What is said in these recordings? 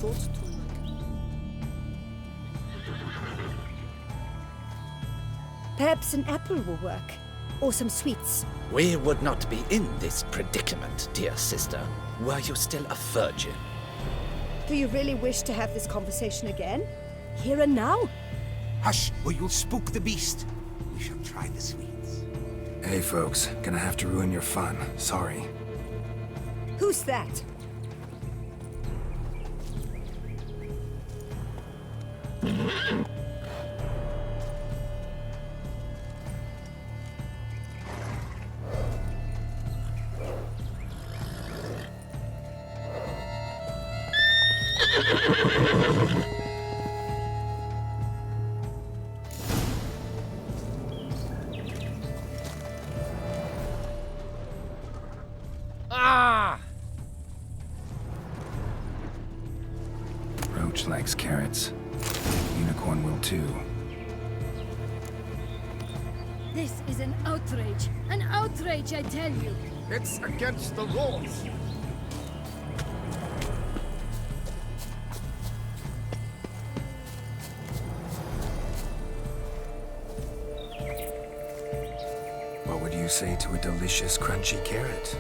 thought too much. Perhaps an apple will work. Or some sweets. We would not be in this predicament, dear sister, were you still a virgin. Do you really wish to have this conversation again? Here and now? Hush, or you'll spook the beast. We shall try the sweets. Hey folks, gonna have to ruin your fun. Sorry. Who's that? Roach likes carrots. Unicorn will too. This is an outrage. An outrage, I tell you. It's against the rules. What would you say to a delicious, crunchy carrot?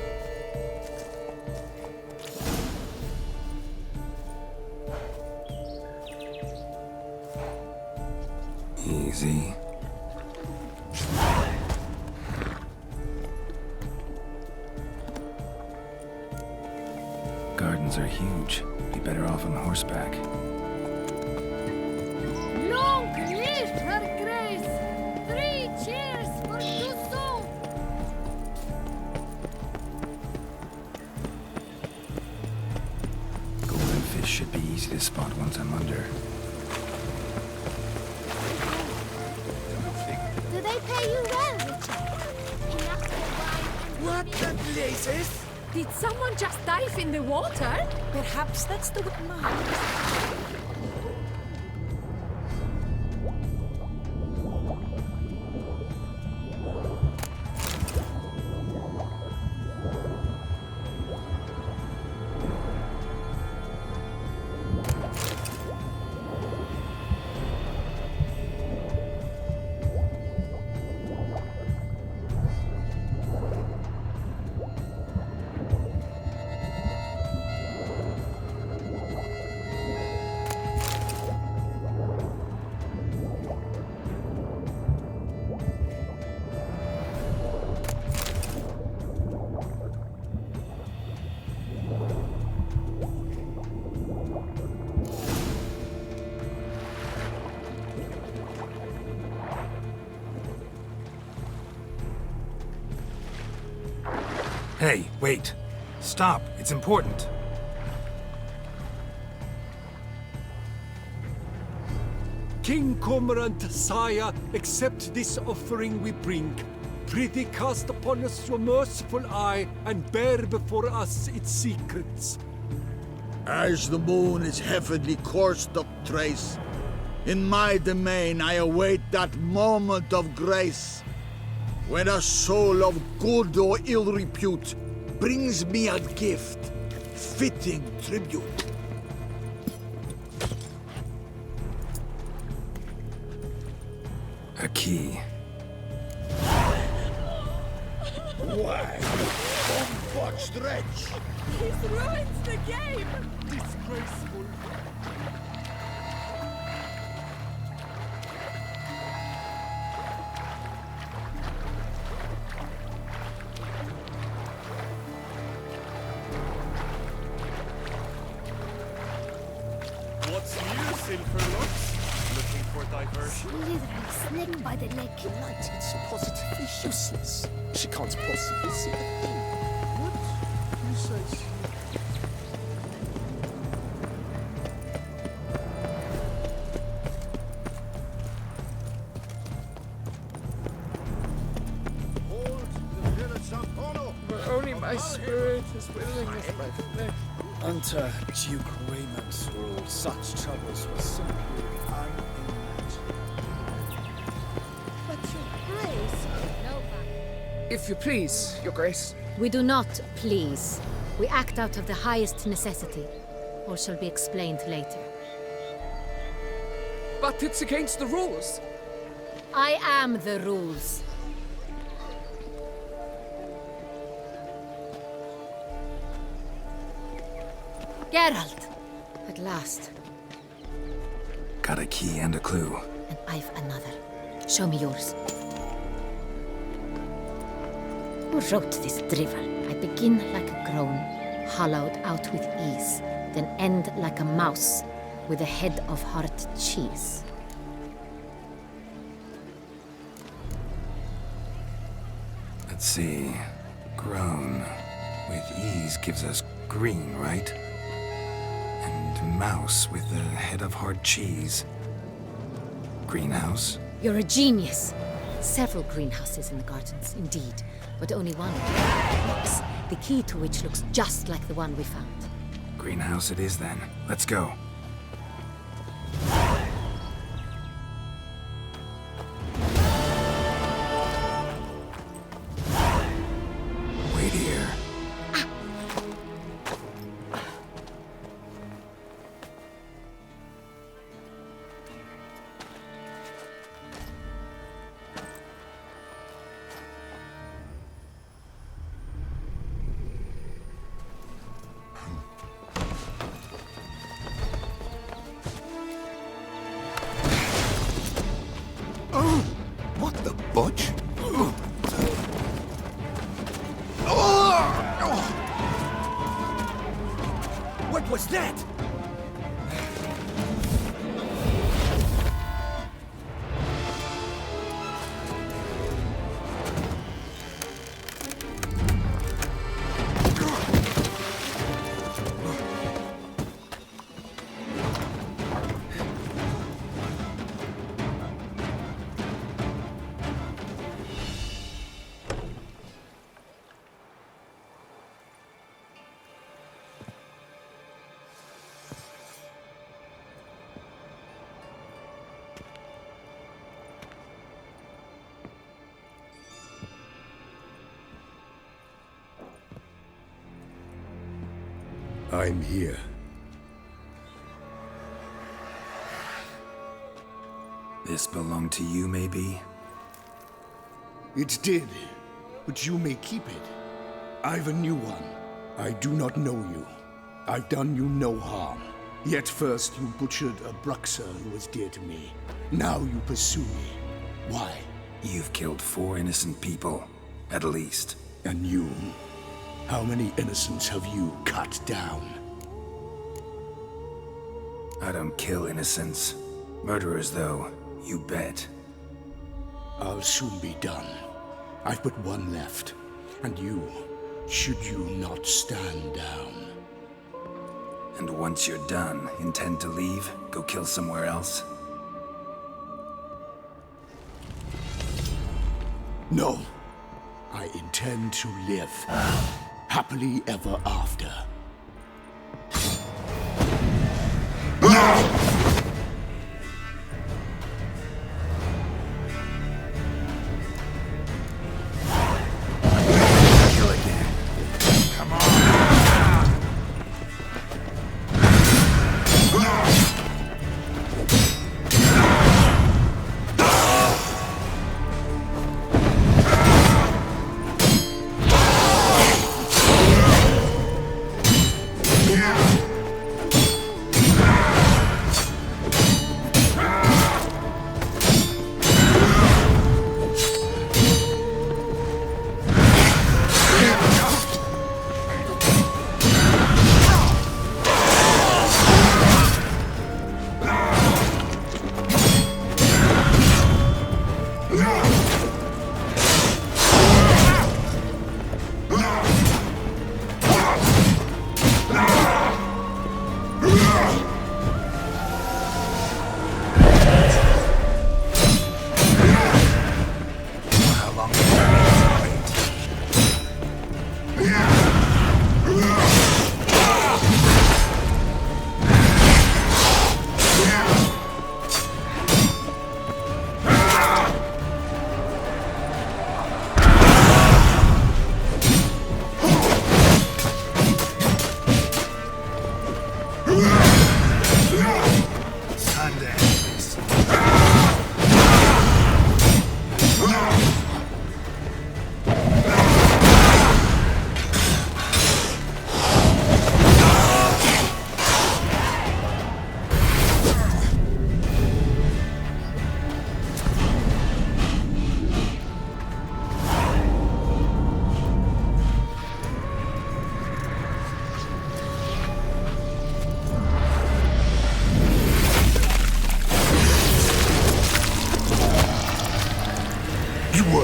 Easy. Gardens are huge. Be better off on horseback. Long live her grace! 3 cheers for Tussaud! Golden fish should be easy to spot once I'm under. Do they pay you well, Richard? Enough to wine What the blazes? Did someone just dive in the water? Perhaps that's the man. Hey, wait. Stop. It's important. King Cormorant, sire, accept this offering we bring. Prithee cast upon us your merciful eye, and bear before us its secrets. As the moon is heavenly course doth trace, in my domain I await that moment of grace, when a soul of good or ill repute brings me a gift, fitting tribute. A key. Why? Unbotched wretch! He's ruined the game! Disgraceful. What's new, Silverlocks? Looking for diversion? Literally snake by the leg. Light, it's positively useless. She can't possibly see a thing. What? You say so? Only my spirit is willing as my flesh. Under Duke Raymond's rule, such troubles were simply unimaginable. But your grace. If you please, Your Grace. We do not please. We act out of the highest necessity. or shall be explained later. But it's against the rules. I am the rules. Geralt! At last. Got a key and a clue. And I've another. Show me yours. Who wrote this drivel? I begin like a groan, hollowed out with ease, then end like a mouse with a head of hard cheese. Let's see. Grown with ease gives us green, right? And mouse with the head of hard cheese. Greenhouse? You're a genius. Several greenhouses in the gardens, indeed, but only one box, the key to which looks just like the one we found. Greenhouse it is then. Let's go. Wait here. What the butch? What was that? I'm here. This belonged to you, maybe? It did, but you may keep it. I've a new one. I do not know you. I've done you no harm. Yet first you butchered a Bruxer who was dear to me. Now you pursue me. Why? You've killed 4 innocent people, at least. And you? How many innocents have you cut down? I don't kill innocents. Murderers, though, you bet. I'll soon be done. I've but one left. And you, should you not stand down. And once you're done, intend to leave? Go kill somewhere else? No. I intend to live. Happily ever after. Kill again. Come on!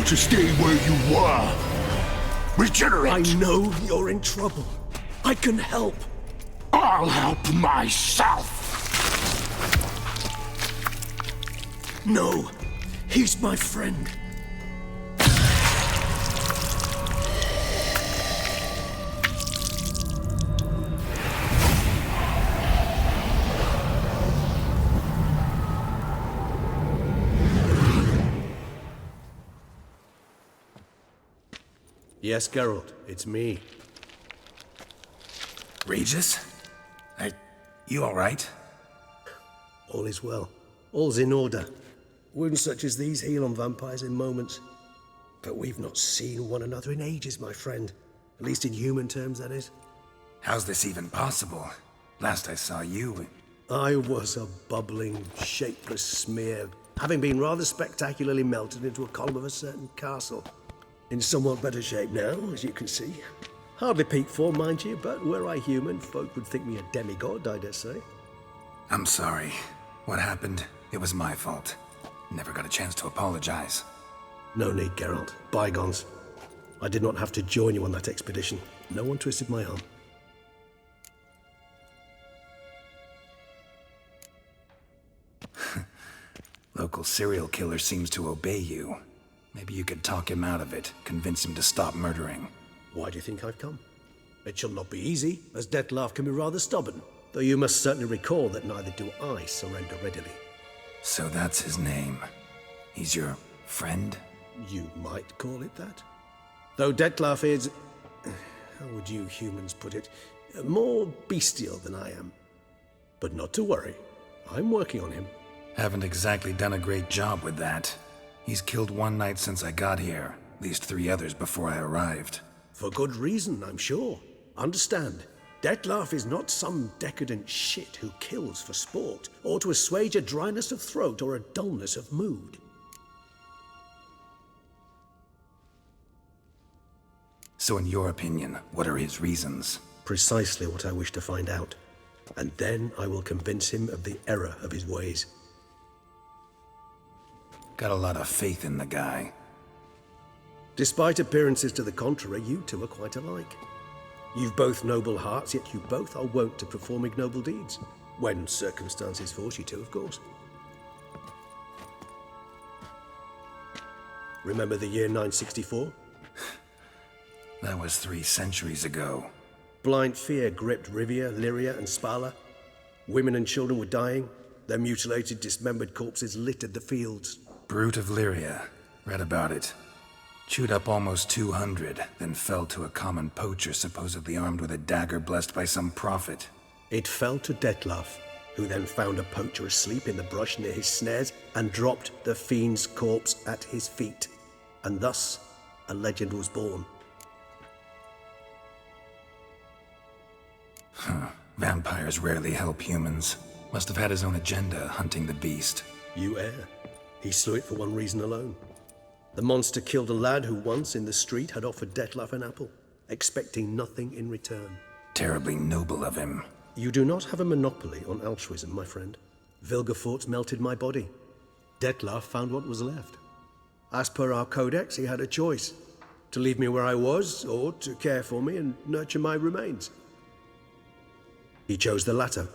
to stay where you were. Regenerate! I know you're in trouble. I can help. I'll help myself! No, he's my friend. Yes, Geralt, it's me. Regis? You alright? All is well. All's in order. Wounds such as these heal on vampires in moments. But we've not seen one another in ages, my friend. At least in human terms, that is. How's this even possible? Last I saw you... I was a bubbling, shapeless smear, having been rather spectacularly melted into a column of a certain castle. In somewhat better shape now, as you can see. Hardly peak form, mind you, but were I human, folk would think me a demigod, I dare say. I'm sorry. What happened? It was my fault. Never got a chance to apologize. No need, Geralt. Bygones. I did not have to join you on that expedition. No one twisted my arm. Local serial killer seems to obey you. Maybe you could talk him out of it, convince him to stop murdering. Why do you think I've come? It shall not be easy, as Dettlaff can be rather stubborn, though you must certainly recall that neither do I surrender readily. So that's his name. He's your friend? You might call it that. Though Dettlaff is... how would you humans put it? More bestial than I am. But not to worry. I'm working on him. Haven't exactly done a great job with that. He's killed one knight since I got here, at least 3 others before I arrived. For good reason, I'm sure. Understand, Dettlaff is not some decadent shit who kills for sport, or to assuage a dryness of throat or a dullness of mood. So in your opinion, what are his reasons? Precisely what I wish to find out. And then I will convince him of the error of his ways. Got a lot of faith in the guy. Despite appearances to the contrary, you two are quite alike. You've both noble hearts, yet you both are wont to perform ignoble deeds. When circumstances force you to, of course. Remember the year 964? That was 3 centuries ago. Blind fear gripped Rivia, Lyria, and Spala. Women and children were dying. Their mutilated, dismembered corpses littered the fields. Brute of Lyria. Read about it. Chewed up almost 200, then fell to a common poacher supposedly armed with a dagger blessed by some prophet. It fell to Dettlaff, who then found a poacher asleep in the brush near his snares and dropped the fiend's corpse at his feet. And thus, a legend was born. Vampires rarely help humans. Must have had his own agenda, hunting the beast. You err. He slew it for one reason alone. The monster killed a lad who once, in the street, had offered Dettlaff an apple, expecting nothing in return. Terribly noble of him. You do not have a monopoly on altruism, my friend. Vilgefortz melted my body. Dettlaff found what was left. As per our codex, he had a choice. To leave me where I was, or to care for me and nurture my remains. He chose the latter.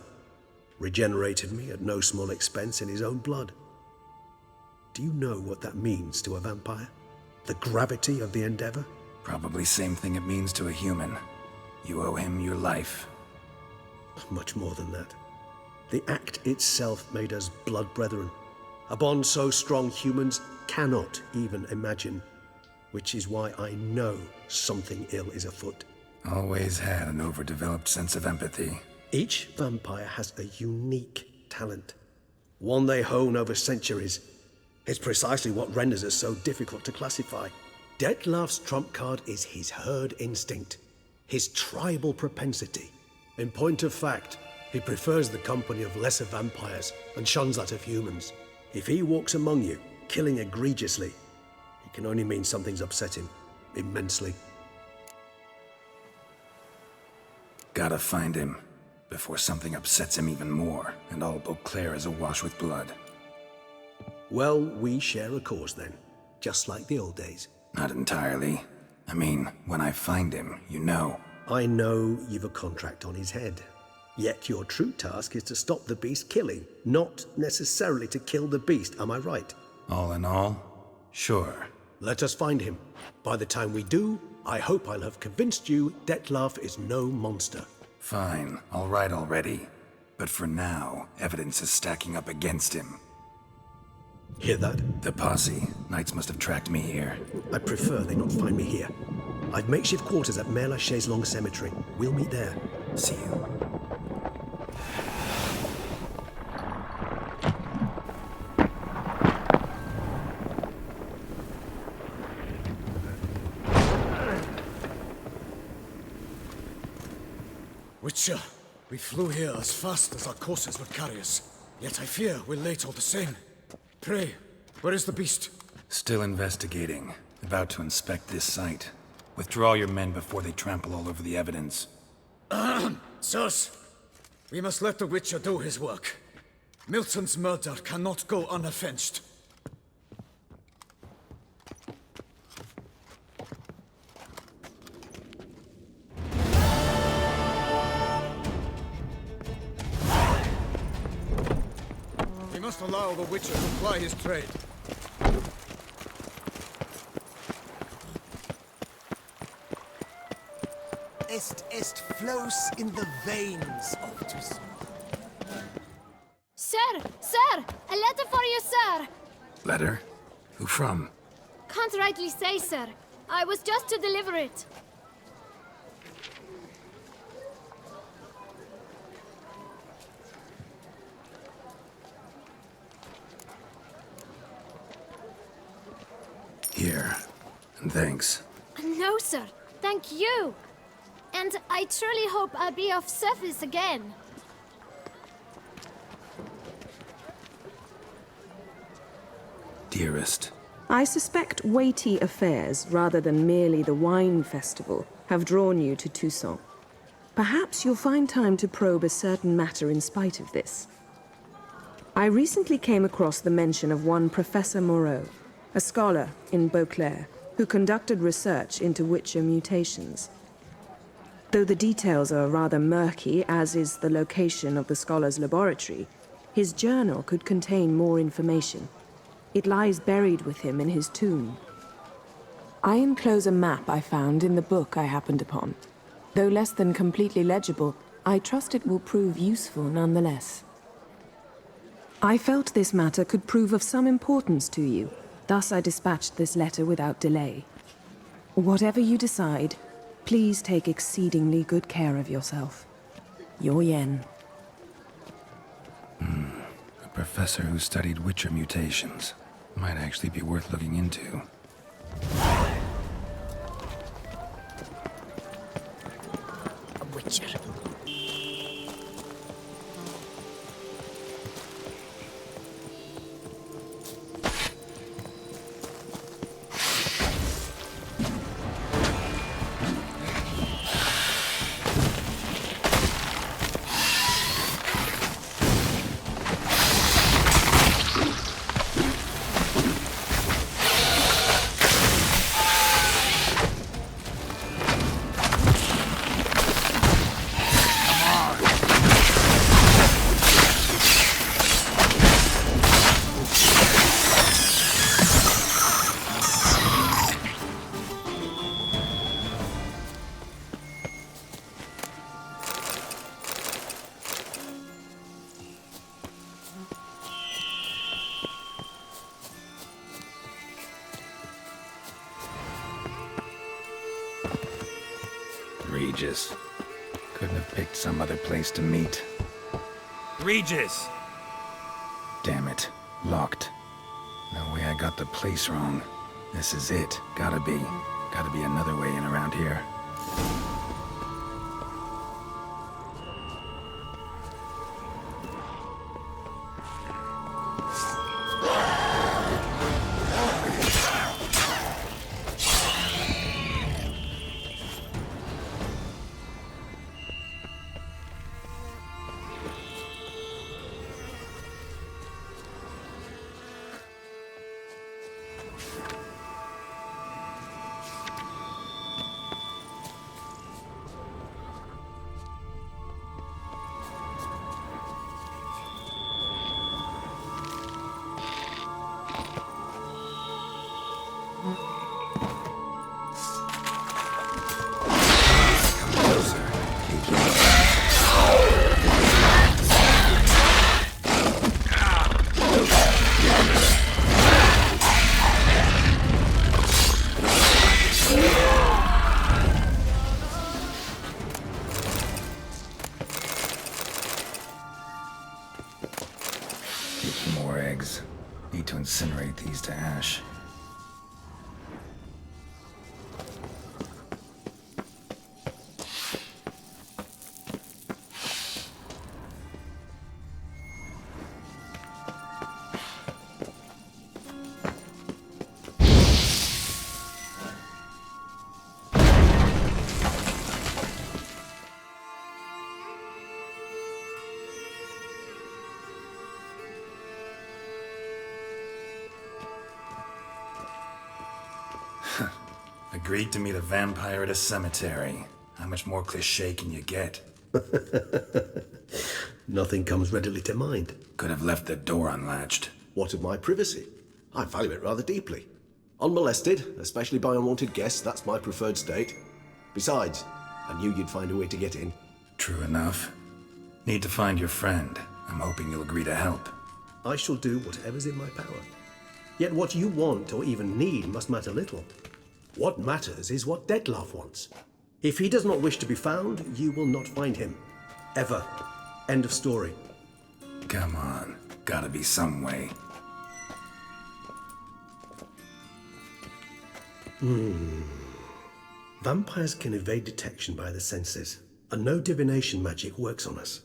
Regenerated me at no small expense in his own blood. Do you know what that means to a vampire? The gravity of the endeavor? Probably same thing it means to a human. You owe him your life. Much more than that. The act itself made us blood brethren. A bond so strong humans cannot even imagine. Which is why I know something ill is afoot. Always had an overdeveloped sense of empathy. Each vampire has a unique talent. One they hone over centuries. It's precisely what renders us so difficult to classify. Dettlaff's trump card is his herd instinct, his tribal propensity. In point of fact, he prefers the company of lesser vampires and shuns that of humans. If he walks among you, killing egregiously, it can only mean something's upset him, immensely. Gotta find him, before something upsets him even more, and all Beauclair is awash with blood. Well, we share a cause then. just like the old days. Not entirely. I mean, when I find him, you know. I know you've a contract on his head. Yet your true task is to stop the beast killing, not necessarily to kill the beast, am I right? All in all, sure. Let us find him. By the time we do, I hope I'll have convinced you Detlef is no monster. Fine, all right already. But for now, evidence is stacking up against him. Hear that? The posse. Knights must have tracked me here. I prefer they not find me here. I've makeshift quarters at Mère Lachaise Long Cemetery. We'll meet there. See you. Witcher, we flew here as fast as our courses would carry us. Yet I fear we're late all the same. Pray, where is the beast? Still investigating. About to inspect this site. Withdraw your men before they trample all over the evidence. Sirs, we must let the Witcher do his work. Milton's murder cannot go unavenged. We must allow the Witcher to ply his trade. Est flows in the veins of Toussaint. Sir! Sir! A letter for you, sir! Letter? Who from? Can't rightly say, sir. I was just to deliver it. Here. And thanks. No, sir. Thank you. And I truly hope I'll be of service again. Dearest. I suspect weighty affairs, rather than merely the wine festival, have drawn you to Toussaint. Perhaps you'll find time to probe a certain matter in spite of this. I recently came across the mention of one Professor Moreau, a scholar in Beauclair, who conducted research into Witcher mutations. Though the details are rather murky, as is the location of the scholar's laboratory, his journal could contain more information. It lies buried with him in his tomb. I enclose a map I found in the book I happened upon. Though less than completely legible, I trust it will prove useful nonetheless. I felt this matter could prove of some importance to you, thus I dispatched this letter without delay. Whatever you decide, please take exceedingly good care of yourself. Your Yen. A professor who studied Witcher mutations. Might actually be worth looking into. A Witcher. Regis. Couldn't have picked some other place to meet. Regis! Damn it. Locked. No way I got the place wrong. This is it. Gotta be. Gotta be another way in around here. Incinerate these to ash. Agreed to meet a vampire at a cemetery. How much more cliché can you get? Nothing comes readily to mind. Could have left the door unlatched. What of my privacy? I value it rather deeply. Unmolested, especially by unwanted guests, that's my preferred state. Besides, I knew you'd find a way to get in. True enough. Need to find your friend. I'm hoping you'll agree to help. I shall do whatever's in my power. Yet what you want or even need must matter little. What matters is what Dettlaff wants. If he does not wish to be found, you will not find him. Ever. End of story. Come on. Gotta be some way. Vampires can evade detection by the senses, and no divination magic works on us.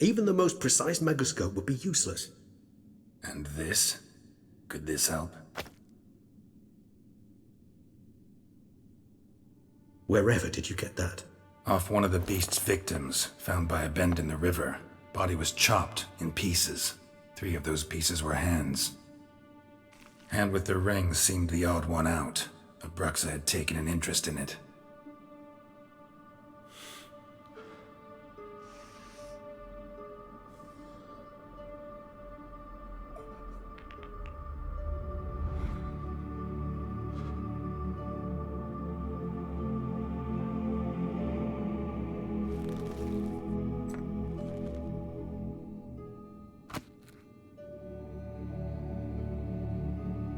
Even the most precise megascope would be useless. And this? Could this help? Wherever did you get that? Off one of the beast's victims, found by a bend in the river. Body was chopped in pieces. 3 of those pieces were hands. Hand with the ring seemed the odd one out. Abruxa had taken an interest in it.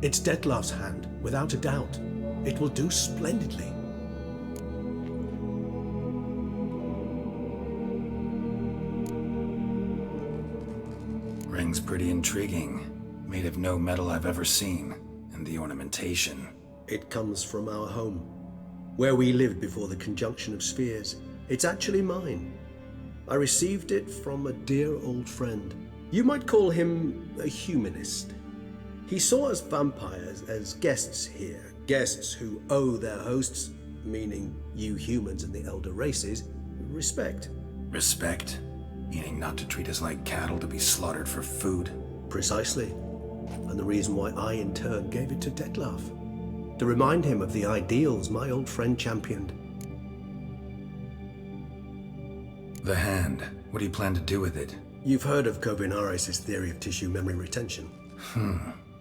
It's Dettlaff's hand, without a doubt. It will do splendidly. Ring's pretty intriguing. Made of no metal I've ever seen. And the ornamentation. It comes from our home, where we lived before the conjunction of spheres. It's actually mine. I received it from a dear old friend. You might call him a humanist. He saw us vampires as guests here, guests who owe their hosts, meaning you humans and the elder races, respect. Respect? Meaning not to treat us like cattle to be slaughtered for food? Precisely. And the reason why I in turn gave it to Dettlaff. To remind him of the ideals my old friend championed. The hand. What do you plan to do with it? You've heard of Kovinaris' theory of tissue memory retention.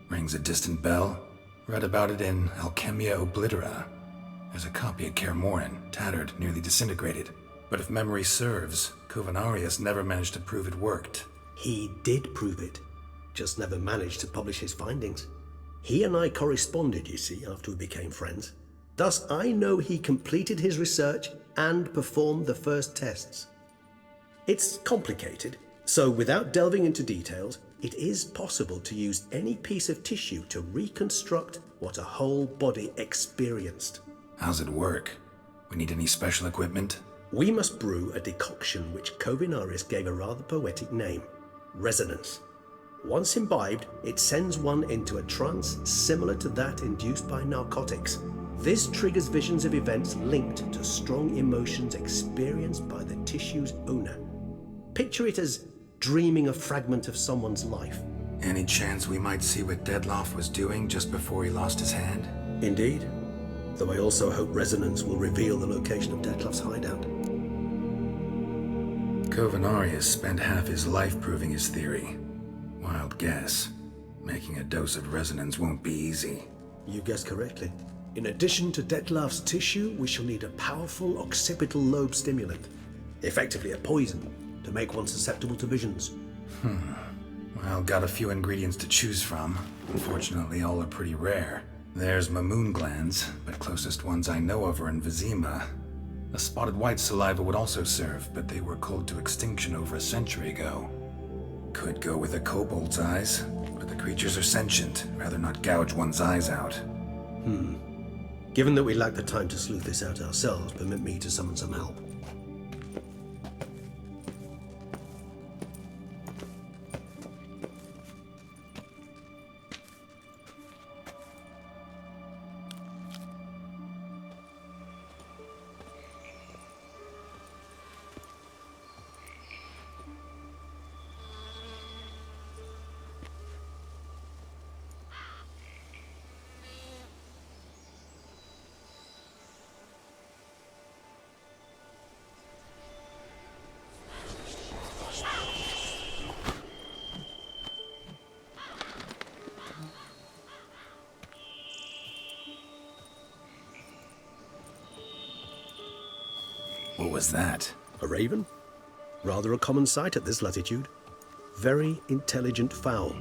Rings a distant bell. Read about it in Alchemia Oblitera. There's a copy at Kaer Morhen, tattered, nearly disintegrated. But if memory serves, Kovinaris never managed to prove it worked. He did prove it, just never managed to publish his findings. He and I corresponded, you see, after we became friends. Thus, I know he completed his research and performed the first tests. It's complicated, so without delving into details, it is possible to use any piece of tissue to reconstruct what a whole body experienced. How's it work? We need any special equipment? We must brew a decoction which Kovinaris gave a rather poetic name, resonance. Once imbibed, it sends one into a trance similar to that induced by narcotics. This triggers visions of events linked to strong emotions experienced by the tissue's owner. Picture it as dreaming a fragment of someone's life. Any chance we might see what Dettlaff was doing just before he lost his hand? Indeed. Though I also hope resonance will reveal the location of Dettlaff's hideout. Kovinaris spent half his life proving his theory. Wild guess. Making a dose of resonance won't be easy. You guessed correctly. In addition to Dettlaff's tissue, we shall need a powerful occipital lobe stimulant. Effectively a poison, to make one susceptible to visions. Well, got a few ingredients to choose from. Unfortunately, all are pretty rare. There's Mamoon glands, but closest ones I know of are in Vizima. A spotted white saliva would also serve, but they were cold to extinction over a century ago. Could go with a kobold's eyes, but but the creatures are sentient. Rather not gouge one's eyes out. Given that we lack the time to sleuth this out ourselves, permit me to summon some help. What was that? A raven? Rather a common sight at this latitude. Very intelligent fowl.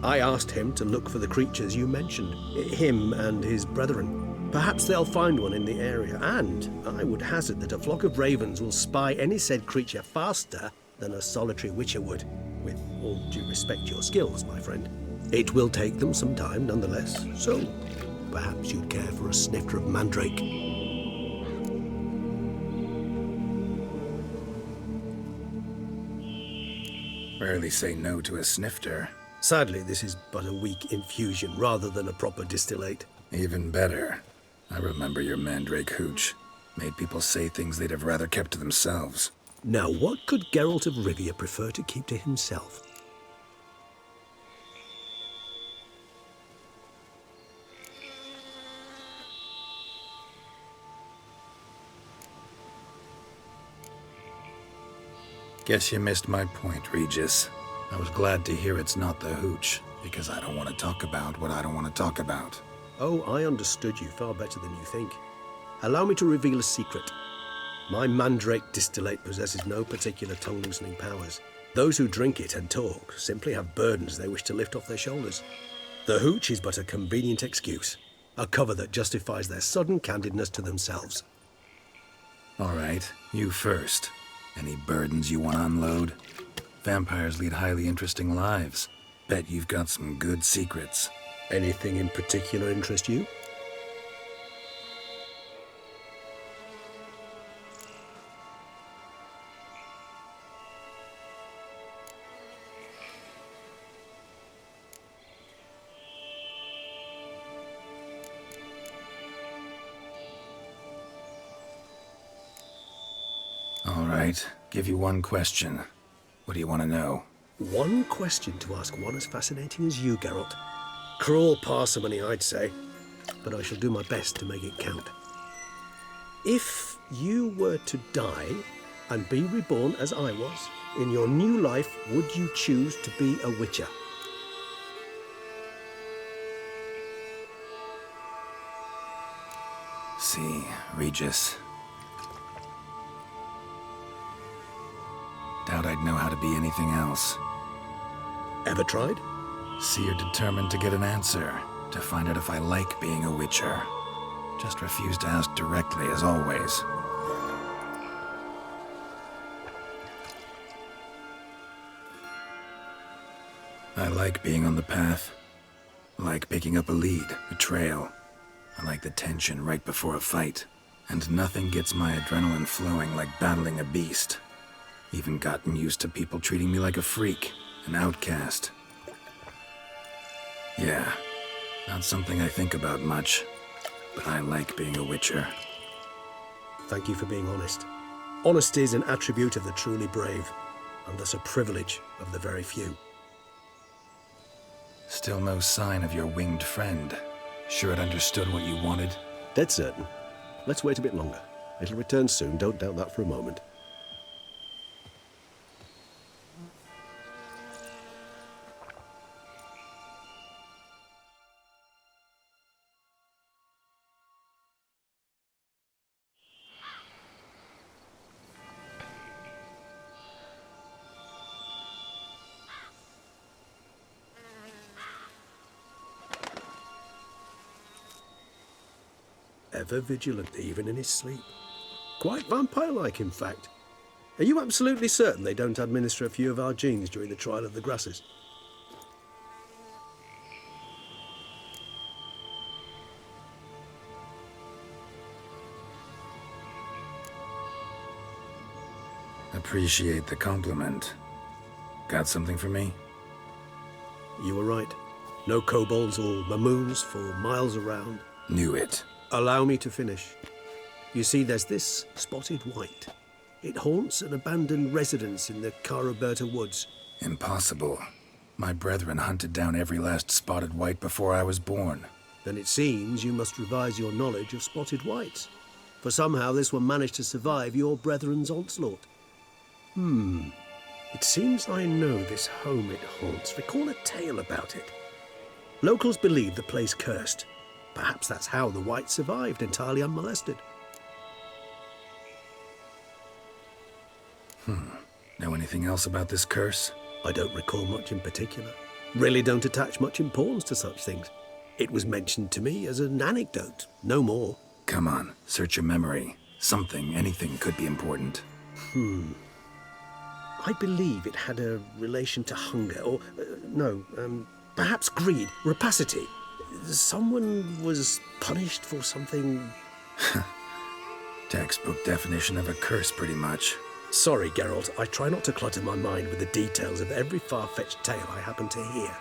I asked him to look for the creatures you mentioned, him and his brethren. Perhaps they'll find one in the area, and I would hazard that a flock of ravens will spy any said creature faster than a solitary witcher would, with all due respect to your skills, my friend. It will take them some time nonetheless, so perhaps you'd care for a snifter of mandrake. Rarely say no to a snifter. Sadly, this is but a weak infusion rather than a proper distillate. Even better. I remember your mandrake hooch. Made people say things they'd have rather kept to themselves. Now, what could Geralt of Rivia prefer to keep to himself? Guess you missed my point, Regis. I was glad to hear it's not the hooch, because I don't want to talk about what I don't want to talk about. Oh, I understood you far better than you think. Allow me to reveal a secret. My mandrake distillate possesses no particular tongue-loosening powers. Those who drink it and talk simply have burdens they wish to lift off their shoulders. The hooch is but a convenient excuse, a cover that justifies their sudden candidness to themselves. All right, you first. Any burdens you want to unload? Vampires lead highly interesting lives. Bet you've got some good secrets. Anything in particular interest you? All right, give you one question. What do you want to know? One question to ask one as fascinating as you, Geralt. Cruel parsimony, I'd say, but I shall do my best to make it count. If you were to die and be reborn as I was, in your new life, would you choose to be a witcher? See, Regis. Doubt I'd know how to be anything else. Ever tried? See, you're determined to get an answer, to find out if I like being a witcher. Just refuse to ask directly, as always. I like being on the path. I like picking up a lead, a trail. I like the tension right before a fight. And nothing gets my adrenaline flowing like battling a beast. Even gotten used to people treating me like a freak, an outcast. Yeah, not something I think about much, but I like being a witcher. Thank you for being honest. Honesty is an attribute of the truly brave, and thus a privilege of the very few. Still no sign of your winged friend. Sure it understood what you wanted? Dead certain. Let's wait a bit longer. It'll return soon, don't doubt that for a moment. Ever vigilant, even in his sleep. Quite vampire-like, in fact. Are you absolutely certain they don't administer a few of our genes during the trial of the grasses? Appreciate the compliment. Got something for me? You were right. No kobolds or mamoons for miles around. Knew it. Allow me to finish. You see, there's this spotted white. It haunts an abandoned residence in the Caraberta woods. Impossible. My brethren hunted down every last spotted white before I was born. Then it seems you must revise your knowledge of spotted whites. For somehow this one managed to survive your brethren's onslaught. It seems I know this home it haunts. Recall a tale about it. Locals believe the place cursed. Perhaps that's how the white survived entirely unmolested. Know anything else about this curse? I don't recall much in particular. Really don't attach much importance to such things. It was mentioned to me as an anecdote, no more. Come on, search your memory. Something, anything could be important. I believe it had a relation to hunger, or, perhaps greed, rapacity. Someone was punished for something... Textbook definition of a curse, pretty much. Sorry, Geralt, I try not to clutter my mind with the details of every far-fetched tale I happen to hear.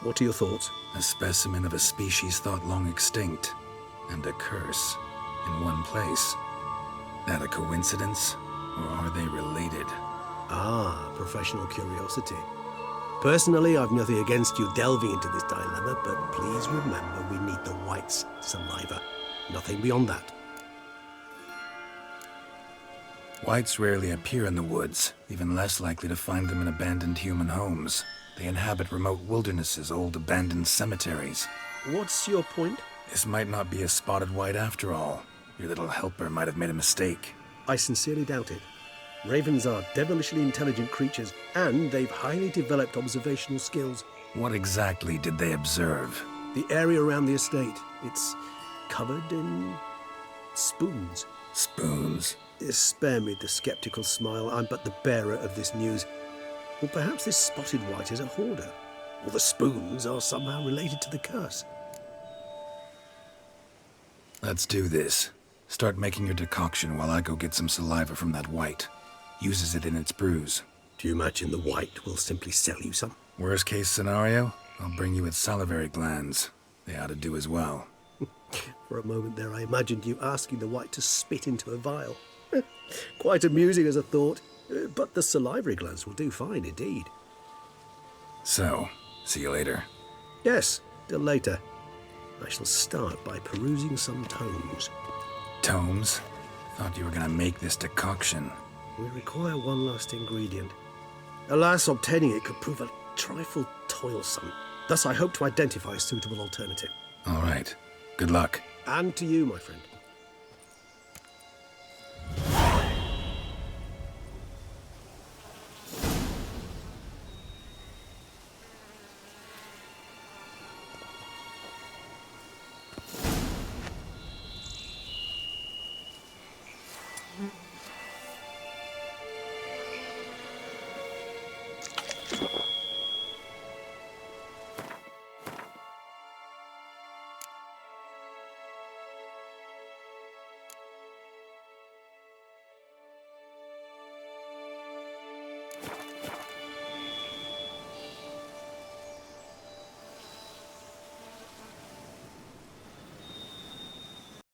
What are your thoughts? A specimen of a species thought long extinct, and a curse in one place. That a coincidence, or are they related? Ah, professional curiosity. Personally, I've nothing against you delving into this dilemma, but please remember we need the white's saliva. Nothing beyond that. Whites rarely appear in the woods, even less likely to find them in abandoned human homes. They inhabit remote wildernesses, old abandoned cemeteries. What's your point? This might not be a spotted white after all. Your little helper might have made a mistake. I sincerely doubt it. Ravens are devilishly intelligent creatures, and they've highly developed observational skills. What exactly did they observe? The area around the estate. It's covered in spoons. Spoons? Spare me the skeptical smile. I'm but the bearer of this news. Or perhaps this spotted white is a hoarder. Or the spoons are somehow related to the curse. Let's do this. Start making your decoction while I go get some saliva from that white. Uses it in its brews. Do you imagine the white will simply sell you some? Worst case scenario, I'll bring you its salivary glands. They ought to do as well. For a moment there, I imagined you asking the white to spit into a vial. Quite amusing as a thought, but the salivary glands will do fine indeed. So, see you later. Yes, till later. I shall start by perusing some tomes. Tomes? Thought you were gonna make this decoction. We require one last ingredient. Alas, obtaining it could prove a trifle toilsome. Thus, I hope to identify a suitable alternative. All right. Good luck. And to you, my friend.